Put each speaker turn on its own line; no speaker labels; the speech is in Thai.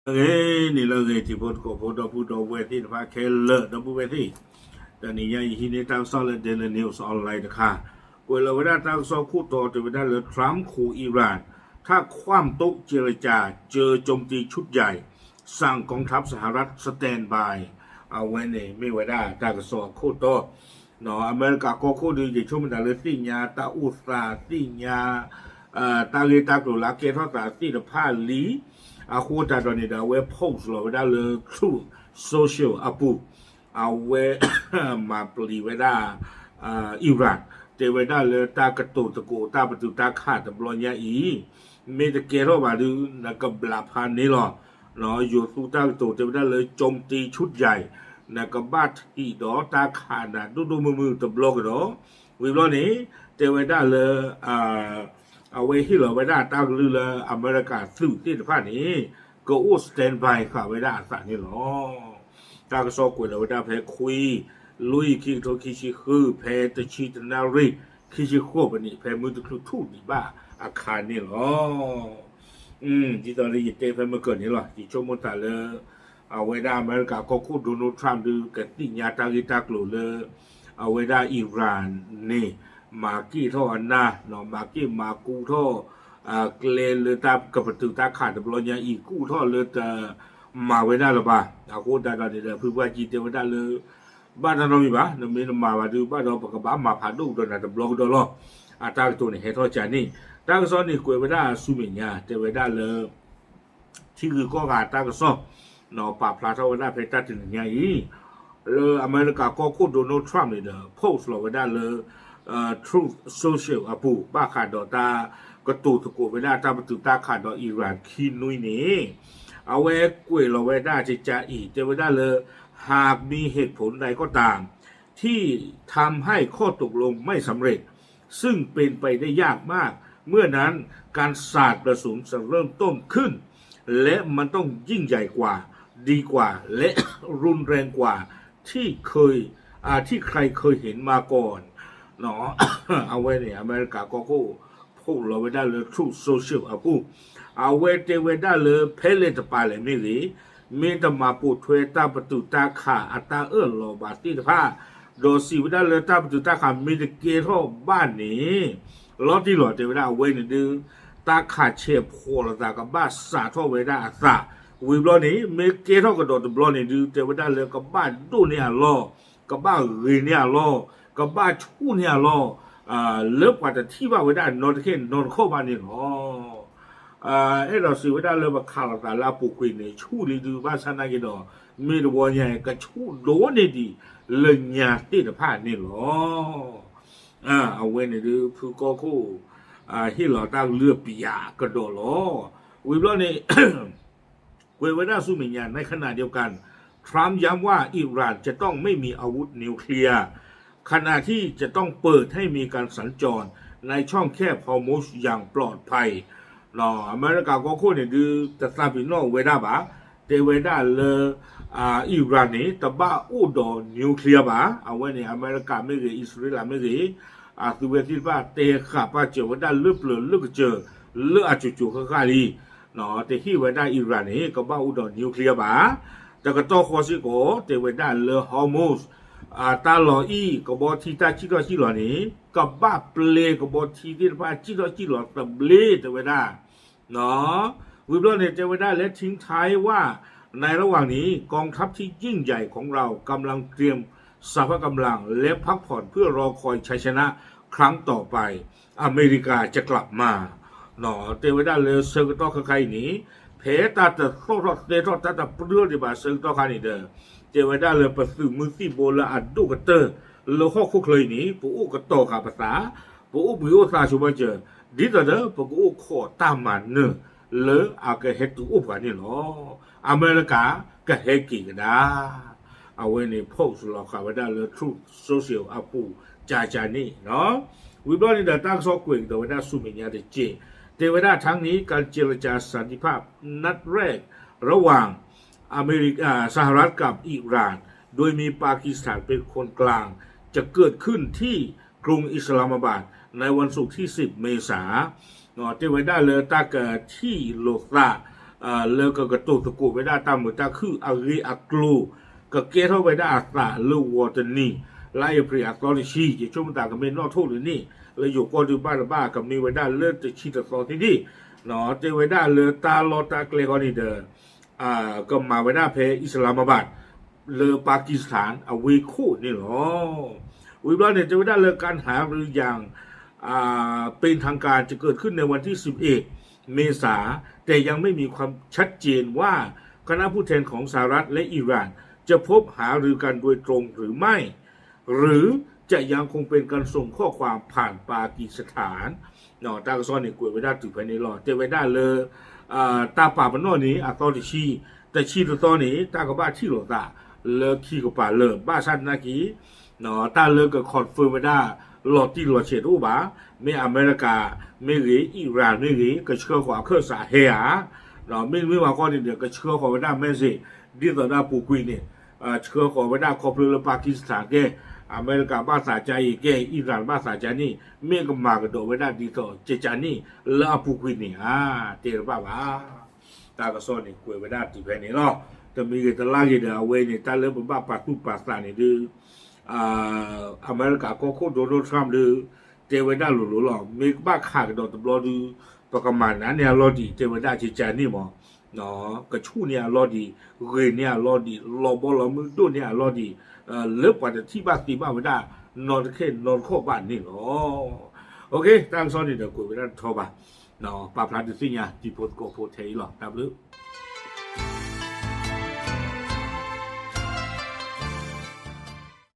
你那个地方搞不到不到外地的话，开了都不外地。但你要一年当上了的 news online 的ค่ะเวลาตั้งสอบคู่ต่อแต่เวลาเลยทรัมป์ขู่อิหร่านถ้าคว่ำโต๊ะเจรจาเจอโจมตีชุดใหญ่สั่งกองทัพสหรัฐสแตนบายเอาไว้เนี่ยไม่ไว้ได้ตั้งสอบคู่ต่อเนาะอเมริกาก็คู่ดีจะช่วยมันได้เลยสิ่งยาตาอุตสาสิ่งยาตาเกตากลุลาเกทอตาสิ่งผ้าลีอาคู่ตาตอนนี้เดาเว็บโพสต์เราไว้ได้เลย True Social อาปูเอาไว้มาปลีไว้ได้อิหร่านเทวดาเลยตากระตุตะโกตาประตูตาขาดตะบลอนยาอีเมตะเกโรบาดูนักบลาพันนี่หรอเนาะอยู่ตูตากระตุเทวดาเลยโจมตีชุดใหญ่นักบาดอีดอตาขาดนะดูมือตะบล็อกดอวิบลอนี้เทวดาเลยเอาไว้ที่เราไว้ได้ตากลือเลยอเมริกาสื่อที่สะพานนี้ก็อู้สแตนบายค่ะไว้ได้สักนี่หรอตากระสอบกวยเราไว้ได้แพ้คุยลุยคิดโทคิชิคือแพ้ตะชีตนารีคิชิโคบนี่แพ้มือตะครุทูนี่บ้าอาคารนี่หรอที่ตอนนี้เจแพ้เมื่อเกิดนี่หรอที่ช่วงมันแต่เลยเอาไว้ได้อเมริกาก็คู่โดนัลด์ทรัมป์ดูกับติญาตากิตากลุเลยเอาไว้ได้อิหร่านนี่มากี้ท่ออันน่ะเนาะมากี้มากูท่อเกลเลยตากับประตูตาขาดตะบลอนยาอีกูท่อเลยแต่มาไว้ได้หรือเปล่าเอาโคตรได้เลยเพื่อว่าจีเตไว้ได้เลยบ้านเรามีบ้านมีมาว่าดูบ้านเราปกบ้านมาผ่านดูโดนแต่บล็อกโดนล้ออาตาตัวนี้ให้ท่อจานี่ตากระซ้อนนี่กวยไว้ได้สุมิญญาเตไว้ได้เลยที่คือก็การตากระซ้อนเนาะป่าพลาเท่าไว้ได้เพชรตัดถึงไงเลยอเมริกาก็โคตรโดนัลด์ทรัมป์เลยเด้อโพสต์เราไว้ได้เลยTruth Social อาปูบ้าขาดดอตากระตูตะโกไว้ได้ตาประตูตาขาดดออิหร่านคีนุยนี่เอาไว้กวยเราไว้ได้จะจ่าอีเตไว้ได้เลยหากมีเหตุผลใดก็ตามที่ทำให้ข้อตกลงไม่สำเร็จซึ่งเป็นไปได้ยากมากเมื่อนั้นการสาดกระสุนจะเริ่มต้นขึ้นและมันต้องยิ่งใหญ่กว่าดีกว่าและรุนแรงกว่าที่ใครเคยเห็นมาก่อนเนาะเอาไว้เนี่ยอเมริกาก็พูดเราไว้ได้เลย Truth Social เอาไว้เตไว้ได้เลยเพลเลตปาเลยนี่หรือมีแต่มาปูถวยตาประตูตาขาอัตาโลบาติผ้าโดสีวิดาเลยตาประตูตาขามีแต่เกท่อบ้านนี้ล้อที่หล่อเทวดาเว้นดื้อตาขาเชียบโคลตากับบ้านสาท่อเวดาสาวิบล้อนี้มีเกท่อกระโดดบล้อนี้ดื้อเทวดาเลยกับบ้านดูเนี่ยล้อกับบ้านรีเนี่ยล้อกับบ้านชูเนี่ยล้อเลิกกว่าจะที่ว่าเวดานอนเข็นนอนเข้าบ้านนี่หรอเราสื่อไว้ได้เลยว่าข่าวต่างๆลาปุกุยเนี่ยชูรีดูว่าชนะกี่ดอกมีตัวใหญ่กับชูโดนนี่ดีเลยหยาติดผ้านี่หรอเอาไว้เนี่ยดูผู้ก็คู่ที่เราตั้งเลือปียากระโดดหรอวิบล้อนี่ เวด้าสู้มิญญาในขณะเดียวกันทรัมป์ย้ำว่าอิหร่านจะต้องไม่มีอาวุธนิวเคลียร์ขณะที่จะต้องเปิดให้มีการสัญจรในช่องแคบฮอร์มุซอย่างปลอดภัยอเมริกาก็คู่เนี่ยดูแต่ซาบิโนเวด้าบ้าเทเวด้าเลยอิหร่านนี่แต่บ้าอุดรนิวเคลียร์บ้าเอาไว้เนี่ยอเมริกาไม่เคยอิสราเอลไม่เคยตัวเวทีบ้าเตะขาป้าเจอเวด้าเลือบเลือกเจอเลือจู่ๆข้าลีแต่ที่เวด้าอิหร่านนี่ก็บ้าอุดรนิวเคลียร์บ้าแต่ก็ต้องขอสิโก้เทเวด้าเลยฮอร์มุสตาหล่ออีก็บอกที่ตาชิโร่ชิโร่นี่ก็บ้าเปลก็บอกที่บ้าชิโร่แต่เปลแต่เวด้าวิบลอนเนี่ยจะไว้ได้และทิ้งท้ายว่าในระหว่างนี้กองทัพที่ยิ่งใหญ่ของเรากำลังเตรียมสภาพกำลังและพักผ่อนเพื่อรอคอยชัยชนะครั้งต่อไปอเมริกาจะกลับมาเตไว้ได้เลยเซอร์กตอใครนี้เพตาแต่โคตรเตตาแต่เปลือกดีบ่าเซอร์กตอใครนี่เด้อเตไว้ได้เลยประสูมือที่โบราณดูกเตอร์โลข้อคุกเลยนี้ปูอุกโตขาภาษาปูอุบิโอซาชูมาเจอดีต่อเด้อปูอุขอตามมันเนอเลยอาก็เฮตุอุปกันนี่หรออเมริกาก็เฮกิกันได้เอาไว้ในโพสต์เราข่าวได้เลย Truth Social อาปูจานี่วิบล้อนี่เดินตั้งซอกเวงแต่ว่าได้สุมิญญาเดเจแต่ว่าได้ทั้งนี้การเจรจาสันติภาพนัดแรกระหว่างสหรัฐกับอิหร่านโดยมีปากีสถานเป็นคนกลางจะเกิดขึ้นที่กรุงอิสลามบัดในวันศุกร์ที่10 เมษายนเทวดาเลยตาเกิดที่โลซา เลิกกระตุกตะกุไปได้ตามเหมือนตาคืออารีอักลูก็เกเข้าไปได้อัตราลูวอเตนี่ไล่ปริอัตตอลิชีจะช่วงต่างกับเมนนอโทษหรือนี่เลยอยู่ก็ดูบ้านบ้ากับมีไว้ได้เลิกจะชีตต่อที่นี่เนาะเจไว้ได้เลือตาลอตาเกลกอนี่เดอก็มาไว้ได้เพอิสลามบัดเลือปากีสถานเอาวีคู่นี่หรอวิบลาเนี่ยจะไว้ได้เลือการหาหรืออย่างเป็นทางการจะเกิดขึ้นในวันที่11เมษาแต่ยังไม่มีความชัดเจนว่าคณะผู้แทนของสหรัฐและอิหร่านจะพบหารือกันโดยตรงหรือไม่หรือจะยังคงเป็นการส่งข้อความผ่านปากีสถานเนาะตากซ้อนนี่กวยไว้ได้ถึงภายในรอเจไว้ได้เลยตาป่ามันนอนี้ตอนที่ชีแต่ชีตอนนี้ตากบ้าที่หลอตาเลิกขี้กับป่าเลิกบ้าชันนากีเนาะตาเลิกกับคอนเฟิร์มไว้ได้หลอดที่หลอดเฉดอุบะไม่อเมริกาไม่หรืออิหร่านไม่หรือก็เชื่อขวาเครื่องสาเฮียเนาะไม่ว่าก้อนเดียวก็เชื่อขวาไว้ได้ไม่สิดีต่อหน้าปูกุยเนี่ยเชื่อขวาไว้ได้ครอบครัวปากีสถานแกอเมริกาบ้าสาใจแกอิหร่านบ้าสาใจนี่เมื่อก็มากระโดดไว้ได้ดีต่อเจจานี่แล้วปูกุยนี่เตะบ้าบ้าตากระซ้อนนี่กวยไว้ได้ที่ภายในเนาะแต่มีกันตลาดเดียวเว้ยนี่ตาเลิกบ้าปัดตุปัดตานี่ดื้ออเมริกาก็โคตรโดนทรัมป์ดื้อเจไว้ได้หลุดหล่อมีบ้าขาดกระโดดตบล้อดื้อประกมันนั้นเนี่ยรอดีเจไว้ได้เจจานี่หมอเนาะกระชูเนี่ยรอดีเรเนี่ยรอดีรอบอลมือตัวเนี่ยรอดีเลิกกว่าที่บ้านตีบ้านไว้ได้นอนแค่นอนข้อบ้านนี่หรอโอเคตั้งซ้อนนี่เดี๋ยวกูไปนั่งโทรบ้านเนาะปาพลาดสิเนี่ยจีโพสโกโพเทยหรอตามลึก